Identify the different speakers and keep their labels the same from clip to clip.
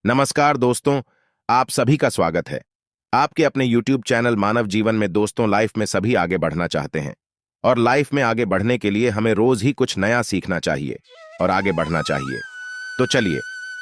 Speaker 1: नमस्कार दोस्तों, आप सभी का स्वागत है। आपके अपने YouTube चैनल मानव जीवन में दोस्तों लाइफ में सभी आगे बढ़ना चाहते हैं और लाइफ में आगे बढ़ने के लिए हमें रोज ही कुछ नया सीखना चाहिए और आगे बढ़ना चाहिए। तो चलिए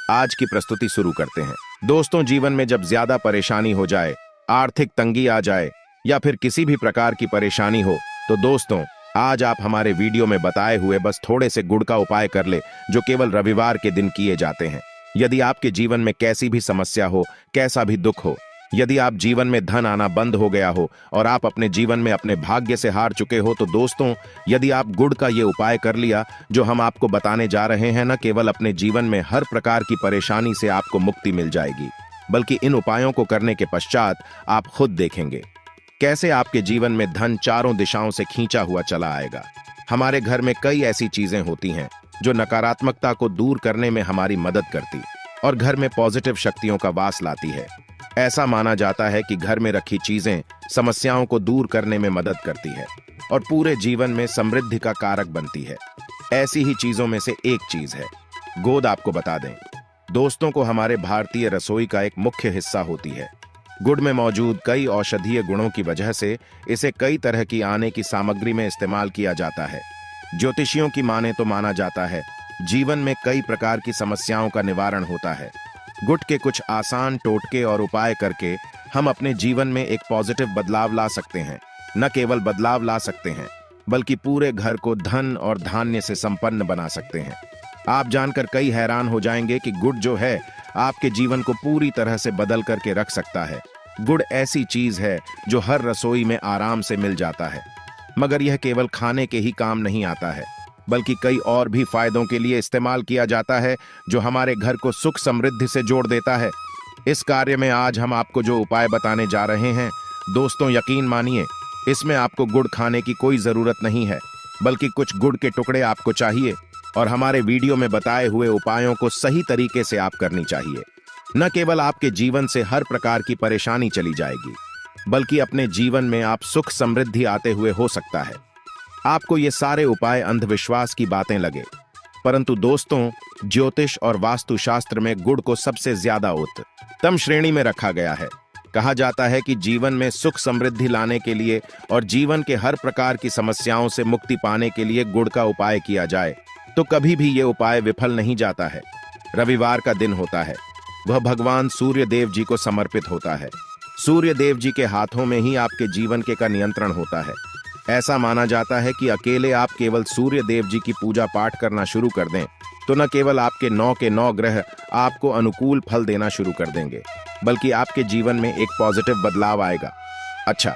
Speaker 1: आज की प्रस्तुति शुरू करते हैं। दोस्तों, जीवन में जब ज्यादा परेशानी हो जाए, आर्थिक तंगी आ जाए या फिर किसी भी प्रकार की परेशानी हो, तो दोस्तों आज आप हमारे वीडियो में बताए हुए बस थोड़े से गुड़ का उपाय कर ले, जो केवल रविवार के दिन किए जाते हैं। यदि आपके जीवन में कैसी भी समस्या हो, कैसा भी दुख हो, यदि आप जीवन में धन आना बंद हो गया हो और आप अपने जीवन में अपने भाग्य से हार चुके हो, तो दोस्तों यदि आप गुड़ का ये उपाय कर लिया जो हम आपको बताने जा रहे हैं, न केवल अपने जीवन में हर प्रकार की परेशानी से आपको मुक्ति मिल जाएगी, बल्कि इन उपायों को करने के पश्चात आप खुद देखेंगे कैसे आपके जीवन में धन चारों दिशाओं से खींचा हुआ चला आएगा। हमारे घर में कई ऐसी चीजें होती हैं जो नकारात्मकता को दूर करने में हमारी मदद करती और घर में पॉजिटिव शक्तियों का वास लाती है। ऐसा माना जाता है कि घर में रखी चीजें समस्याओं को दूर करने में मदद करती है और पूरे जीवन में समृद्धि का कारक बनती है। ऐसी ही चीजों में से एक चीज है गोंद। आपको बता दें दोस्तों को हमारे भारतीय रसोई का एक मुख्य हिस्सा होती है। गुड़ में मौजूद कई औषधीय गुणों की वजह से इसे कई तरह की आने की सामग्री में इस्तेमाल किया जाता है। ज्योतिषियों की माने तो माना जाता है जीवन में कई प्रकार की समस्याओं का निवारण होता है। गुड़ के कुछ आसान टोटके और उपाय करके हम अपने जीवन में एक पॉजिटिव बदलाव ला सकते हैं। न केवल बदलाव ला सकते हैं, बल्कि पूरे घर को धन और धान्य से संपन्न बना सकते हैं। आप जानकर कई हैरान हो जाएंगे कि गुड़ जो है आपके जीवन को पूरी तरह से बदल करके रख सकता है। गुड़ ऐसी चीज है जो हर रसोई में आराम से मिल जाता है, मगर यह केवल खाने के ही काम नहीं आता है, बल्कि कई और भी फायदों के लिए इस्तेमाल किया जाता है जो हमारे घर को सुख समृद्धि से जोड़ देता है। इस कार्य में आज हम आपको जो उपाय बताने जा रहे हैं दोस्तों, यकीन मानिए इसमें आपको गुड़ खाने की कोई जरूरत नहीं है, बल्कि कुछ गुड़ के टुकड़े आपको चाहिए और हमारे वीडियो में बताए हुए उपायों को सही तरीके से आप करनी चाहिए। न केवल आपके जीवन से हर प्रकार की परेशानी चली जाएगी, बल्कि अपने जीवन में आप सुख समृद्धि आते हुए हो सकता है। आपको ये सारे उपाय अंधविश्वास की बातें लगे, परंतु दोस्तों ज्योतिष और वास्तुशास्त्र में गुड़ को सबसे ज्यादा उत्तम श्रेणी में रखा गया है। कहा जाता है कि जीवन में सुख समृद्धि लाने के लिए और जीवन के हर प्रकार की समस्याओं से मुक्ति पाने के लिए गुड़ का उपाय किया जाए तो कभी भी ये उपाय विफल नहीं जाता है। रविवार का दिन होता है, वह भगवान सूर्य देव जी को समर्पित होता है। सूर्य देव जी के हाथों में ही आपके जीवन का नियंत्रण होता है। ऐसा माना जाता है कि अकेले आप केवल सूर्य देव जी की पूजा पाठ करना शुरू कर दें तो न केवल आपके 9 के 9 ग्रह आपको अनुकूल फल देना शुरू कर देंगे, बल्कि आपके जीवन में एक पॉजिटिव बदलाव आएगा। अच्छा,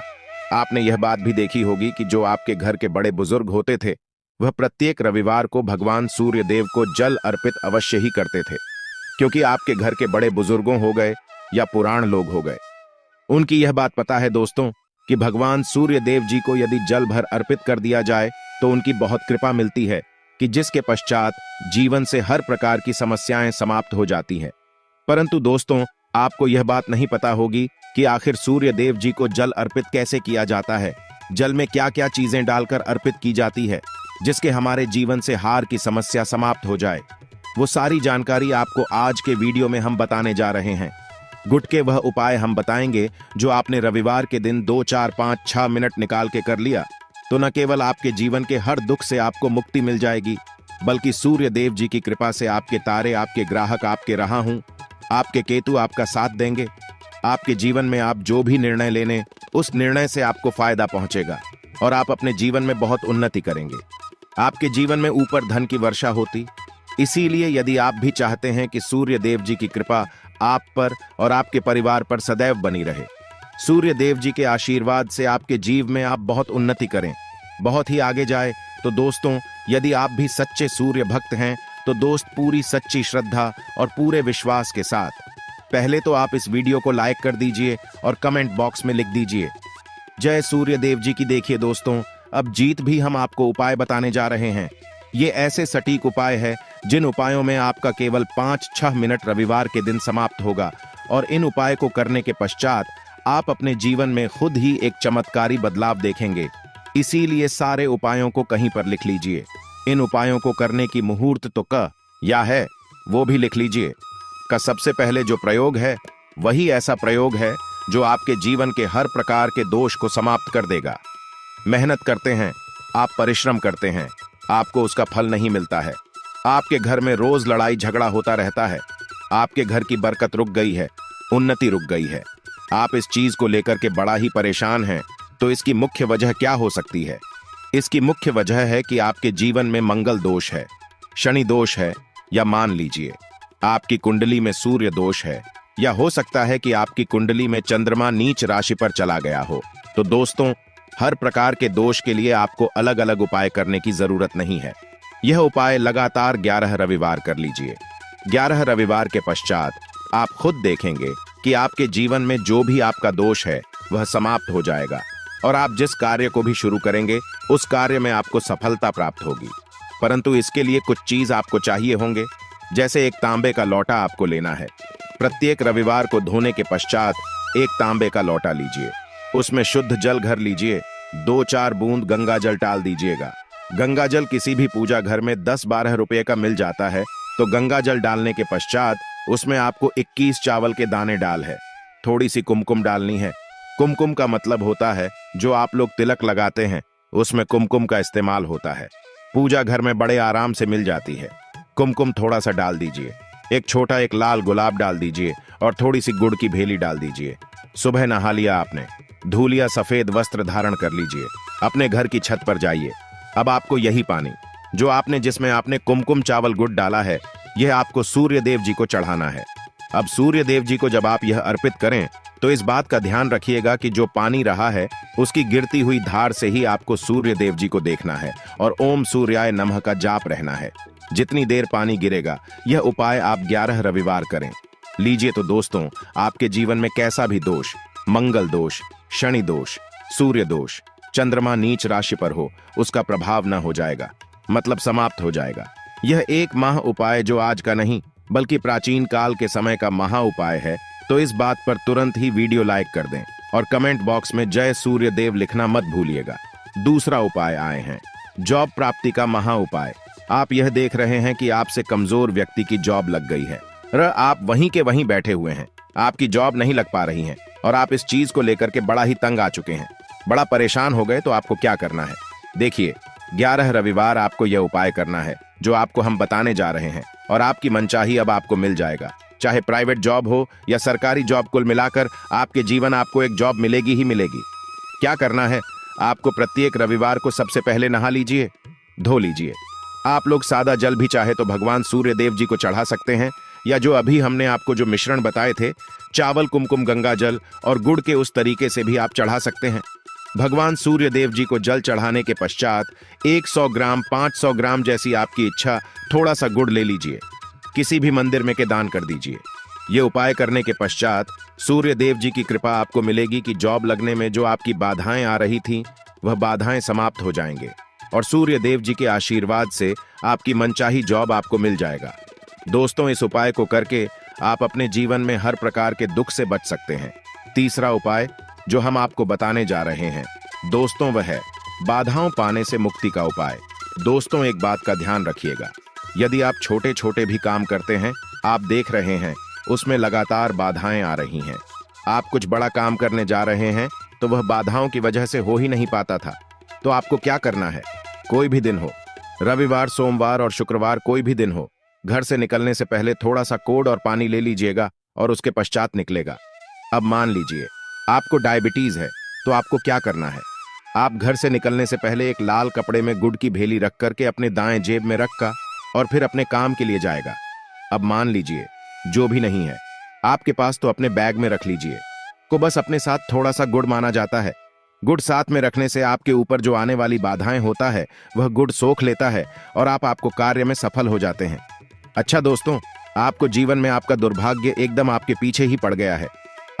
Speaker 1: आपने यह बात भी देखी होगी कि जो आपके घर के बड़े बुजुर्ग होते थे, वह प्रत्येक रविवार को भगवान सूर्य देव को जल अर्पित अवश्य ही करते थे, क्योंकि आपके घर के बड़े बुजुर्गों हो गए या पुराण लोग हो गए, उनकी यह बात पता है दोस्तों कि भगवान सूर्य देव जी को यदि जल भर अर्पित कर दिया जाए तो उनकी बहुत कृपा मिलती है कि जिसके पश्चात जीवन से हर प्रकार की समस्याएं समाप्त हो जाती हैं। परंतु दोस्तों आपको यह बात नहीं पता होगी कि आखिर सूर्य देव जी को जल अर्पित कैसे किया जाता है। जल में क्या क्या चीजें डालकर अर्पित की जाती है जिसके हमारे जीवन से हार की समस्या समाप्त हो जाए, वो सारी जानकारी आपको आज के वीडियो में हम बताने जा रहे हैं। गुड़ के वह उपाय हम बताएंगे जो आपने रविवार के दिन 2, 4, 5, 6 मिनट निकाल के कर लिया तो न केवल आपके जीवन के हर दुख से आपको मुक्ति मिल जाएगी, बल्कि सूर्य देव जी की कृपा से आपके तारे, आपके ग्राहक, आपके रहा हूं, आपके केतु आपका साथ देंगे। आपके जीवन में आप जो भी निर्णय लेने, उस निर्णय से आपको फायदा पहुंचेगा और आप अपने जीवन में बहुत उन्नति करेंगे। आपके जीवन में ऊपर धन की वर्षा होती। इसीलिए यदि आप भी चाहते हैं कि सूर्य देव जी की कृपा आप पर और आपके परिवार पर सदैव बनी रहे, सूर्य देव जी के आशीर्वाद से आपके जीव में आप बहुत उन्नति करें, बहुत ही आगे जाए, तो दोस्तों यदि आप भी सच्चे सूर्य भक्त हैं तो दोस्त पूरी सच्ची श्रद्धा और पूरे विश्वास के साथ पहले तो आप इस वीडियो को लाइक कर दीजिए और कमेंट बॉक्स में लिख दीजिए जय सूर्य देव जी की। देखिए दोस्तों, अब जीत भी हम आपको उपाय बताने जा रहे हैं। ये ऐसे सटीक उपाय है जिन उपायों में आपका केवल 5-6 मिनट रविवार के दिन समाप्त होगा और इन उपाय को करने के पश्चात आप अपने जीवन में खुद ही एक चमत्कारी बदलाव देखेंगे। इसीलिए सारे उपायों को कहीं पर लिख लीजिए। इन उपायों को करने की मुहूर्त तो या है वो भी लिख लीजिए। का सबसे पहले जो प्रयोग है वही ऐसा प्रयोग है जो आपके जीवन के हर प्रकार के दोष को समाप्त कर देगा। मेहनत करते हैं, आप परिश्रम करते हैं, आपको उसका फल नहीं मिलता है। आपके घर में रोज लड़ाई झगड़ा होता रहता है। आपके घर की बरकत रुक गई है, उन्नति रुक गई है। आप इस चीज को लेकर के बड़ा ही परेशान हैं। तो इसकी मुख्य वजह क्या हो सकती है? इसकी मुख्य वजह है कि आपके जीवन में मंगल दोष है, शनि दोष है, या मान लीजिए आपकी कुंडली में सूर्य दोष है, या हो सकता है कि आपकी कुंडली में चंद्रमा नीच राशि पर चला गया हो। तो दोस्तों, हर प्रकार के दोष के लिए आपको अलग अलग उपाय करने की जरूरत नहीं है। यह उपाय लगातार 11 रविवार कर लीजिए। 11 रविवार के पश्चात आप खुद देखेंगे कि आपके जीवन में जो भी आपका दोष है वह समाप्त हो जाएगा और आप जिस कार्य को भी शुरू करेंगे उस कार्य में आपको सफलता प्राप्त होगी। परंतु इसके लिए कुछ चीज आपको चाहिए होंगे। जैसे एक तांबे का लोटा आपको लेना है। प्रत्येक रविवार को धोने के पश्चात एक तांबे का लोटा लीजिए, उसमें शुद्ध जल भर लीजिए, 2-4 बूंद गंगा जल डाल दीजिएगा। गंगा जल किसी भी पूजा घर में 10-12 रुपए का मिल जाता है। तो गंगा जल डालने के पश्चात उसमें आपको 21 चावल के दाने डाल है। थोड़ी सी कुमकुम डालनी है। कुमकुम का मतलब होता है जो आप लोग तिलक लगाते हैं, उसमें कुमकुम का इस्तेमाल होता है। पूजा घर में बड़े आराम से मिल जाती है। कुमकुम थोड़ा सा डाल दीजिए। एक लाल गुलाब डाल दीजिए और थोड़ी सी गुड़ की भेली डाल दीजिए। सुबह नहा लिया आपने, धो लिया, सफेद वस्त्र धारण कर लीजिए, अपने घर की छत पर जाइए। अब आपको यही पानी जो आपने जिसमें आपने कुमकुम चावल गुड़ डाला है, यह आपको सूर्य देव जी को चढ़ाना है। अब सूर्य देव जी को जब आप यह अर्पित करें तो इस बात का ध्यान रखिएगा कि जो पानी रहा है उसकी गिरती हुई धार से ही आपको सूर्य देव जी को देखना है और ओम सूर्याय नमः का जाप रहना है। जितनी देर पानी गिरेगा, यह उपाय आप 11 रविवार करें। लीजिए तो दोस्तों, आपके जीवन में कैसा भी दोष, मंगल दोष, शनि दोष, सूर्य दोष, चंद्रमा नीच राशि पर हो, उसका प्रभाव न हो जाएगा, मतलब समाप्त हो जाएगा। यह एक माह उपाय जो आज का नहीं बल्कि प्राचीन काल के समय का महा उपाय है। तो इस बात पर तुरंत ही वीडियो लाइक कर दें और कमेंट बॉक्स में जय सूर्य देव लिखना मत भूलिएगा। दूसरा उपाय आए हैं जॉब प्राप्ति का महा उपाय। आप यह देख रहे हैं कि आपसे कमजोर व्यक्ति की जॉब लग गई है। आप वहीं के वहीं बैठे हुए हैं, आपकी जॉब नहीं लग पा रही है और आप इस चीज को लेकर के बड़ा ही तंग आ चुके हैं, बड़ा परेशान हो गए। तो आपको क्या करना है? देखिए, 11 रविवार आपको यह उपाय करना है जो आपको हम बताने जा रहे हैं और आपकी मनचाही अब आपको मिल जाएगा। चाहे प्राइवेट जॉब हो या सरकारी जॉब, कुल मिलाकर आपके जीवन आपको एक जॉब मिलेगी ही मिलेगी। क्या करना है? आपको प्रत्येक रविवार को सबसे पहले नहा लीजिए, धो लीजिए। आप लोग सादा जल भी चाहे तो भगवान सूर्य देव जी को चढ़ा सकते हैं, या जो अभी हमने आपको जो मिश्रण बताए थे, चावल, कुमकुम, गंगा जल और गुड़ के, उस तरीके से भी आप चढ़ा सकते हैं। भगवान सूर्य देव जी को जल चढ़ाने के पश्चात 100 ग्राम, 500 ग्राम जैसी आपकी इच्छा, थोड़ा सा गुड़ ले लीजिए, किसी भी मंदिर में के दान कर दीजिए। ये उपाय करने के पश्चात सूर्य देव जी की कृपा आपको मिलेगी कि जॉब लगने में जो आपकी बाधाएं आ रही थीं, वह बाधाएं समाप्त हो जाएंगे और सूर्य देव जी के आशीर्वाद से आपकी मनचाही जॉब आपको मिल जाएगा। दोस्तों, इस उपाय को करके आप अपने जीवन में हर प्रकार के दुख से बच सकते हैं। तीसरा उपाय जो हम आपको बताने जा रहे हैं दोस्तों, वह है बाधाओं पाने से मुक्ति का उपाय। दोस्तों, एक बात का ध्यान रखिएगा, यदि आप छोटे छोटे भी काम करते हैं, आप देख रहे हैं उसमें लगातार बाधाएं आ रही हैं, आप कुछ बड़ा काम करने जा रहे हैं तो वह बाधाओं की वजह से हो ही नहीं पाता था, तो आपको क्या करना है? कोई भी दिन हो, रविवार, सोमवार और शुक्रवार, कोई भी दिन हो, घर से निकलने से पहले थोड़ा सा कोड और पानी ले लीजिएगा और उसके पश्चात निकलेगा। अब मान लीजिए आपको डायबिटीज है, तो आपको क्या करना है? आप घर से निकलने से पहले एक लाल कपड़े में गुड़ की भेली रख करके अपने दाएं जेब में रखा और फिर अपने काम के लिए जाएगा। अब मान लीजिए जो भी नहीं है आपके पास, तो अपने बैग में रख लीजिए को बस अपने साथ थोड़ा सा गुड़ माना जाता है। गुड़ साथ में रखने से आपके ऊपर जो आने वाली बाधाएं होता है वह गुड़ सोख लेता है और आपको कार्य में सफल हो जाते हैं। अच्छा दोस्तों, आपको जीवन में आपका दुर्भाग्य एकदम आपके पीछे ही पड़ गया है,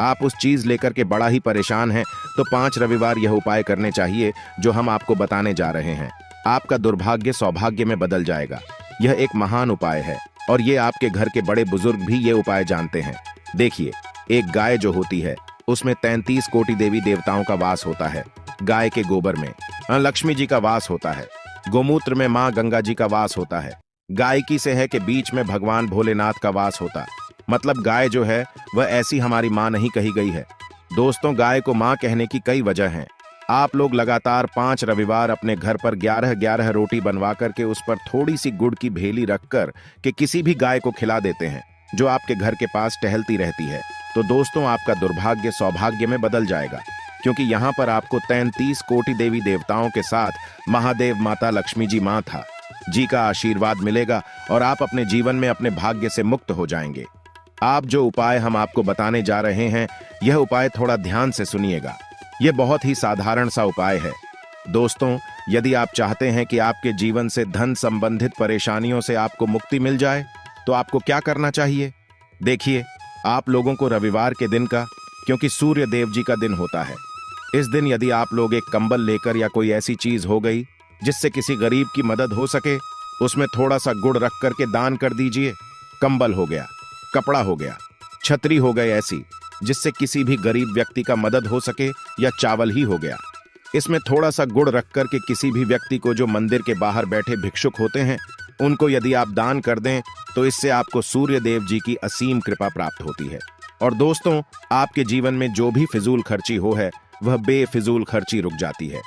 Speaker 1: आप उस चीज लेकर के बड़ा ही परेशान हैं, तो 5 रविवार यह उपाय करने चाहिए जो हम आपको बताने जा रहे हैं। आपका दुर्भाग्य सौभाग्य में बदल जाएगा। यह एक महान उपाय है और ये आपके घर के बड़े बुजुर्ग भी ये उपाय जानते हैं। देखिए, एक गाय जो होती है उसमें 33 कोटि देवी देवताओं का वास होता है। गाय के गोबर में लक्ष्मी जी का वास होता है, गोमूत्र में माँ गंगा जी का वास होता है, गायकी से है कि बीच में भगवान भोलेनाथ का वास होता, मतलब गाय जो है वह ऐसी हमारी माँ नहीं कही गई है। दोस्तों, गाय को माँ कहने की कई वजह हैं। आप लोग लगातार 5 रविवार अपने घर पर 11-11 रोटी बनवा करके उस पर थोड़ी सी गुड़ की भेली रखकर के किसी भी गाय को खिला देते हैं जो आपके घर के पास टहलती रहती है। तो दोस्तों, आपका दुर्भाग्य सौभाग्य में बदल जाएगा, क्योंकि यहाँ पर आपको 33 कोटि देवी देवताओं के साथ महादेव माता लक्ष्मी जी माँ था जी का आशीर्वाद मिलेगा और आप अपने जीवन में अपने भाग्य से मुक्त हो जाएंगे। आप जो उपाय हम आपको बताने जा रहे हैं, यह उपाय थोड़ा ध्यान से सुनिएगा। यह बहुत ही साधारण सा उपाय है। दोस्तों, यदि आप चाहते हैं कि आपके जीवन से धन संबंधित परेशानियों से आपको मुक्ति मिल जाए, तो आपको क्या करना चाहिए? देखिए, आप लोगों को रविवार के दिन का, क्योंकि सूर्य देव जी का दिन होता है, इस दिन यदि आप लोग एक कंबल लेकर या कोई ऐसी चीज हो गई जिससे किसी गरीब की मदद हो सके, उसमें थोड़ा सा गुड़ रख करके दान कर दीजिए। कंबल हो गया, कपड़ा हो गया, छतरी हो गई ऐसी जिससे किसी भी गरीब व्यक्ति का मदद हो सके, या चावल ही हो गया। इसमें थोड़ा सा गुड़ रख करके किसी भी व्यक्ति को जो मंदिर के बाहर बैठे भिक्षुक होते हैं, उनको यदि आप दान कर दें, तो इससे आपको सूर्य देव जी की असीम कृपा प्राप्त होती है। और दोस्तों, आपके जीवन में जो भी फिजूल खर्ची हो है, वह बेफिजूल खर्ची रुक जाती है।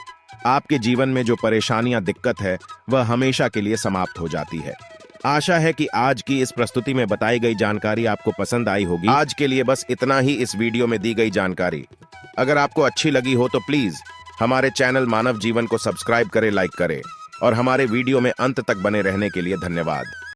Speaker 1: आपके जीवन में जो परेशानियां, दिक्कत है, वह हमेशा के लिए समाप्त हो जाती है। आशा है कि आज की इस प्रस्तुति में बताई गई जानकारी आपको पसंद आई होगी। आज के लिए बस इतना ही इस वीडियो में दी गई जानकारी। अगर आपको अच्छी लगी हो तो प्लीज हमारे चैनल मानव जीवन को सब्सक्राइब करें, लाइक करें और हमारे वीडियो में अंत तक बने रहने के लिए धन्यवाद।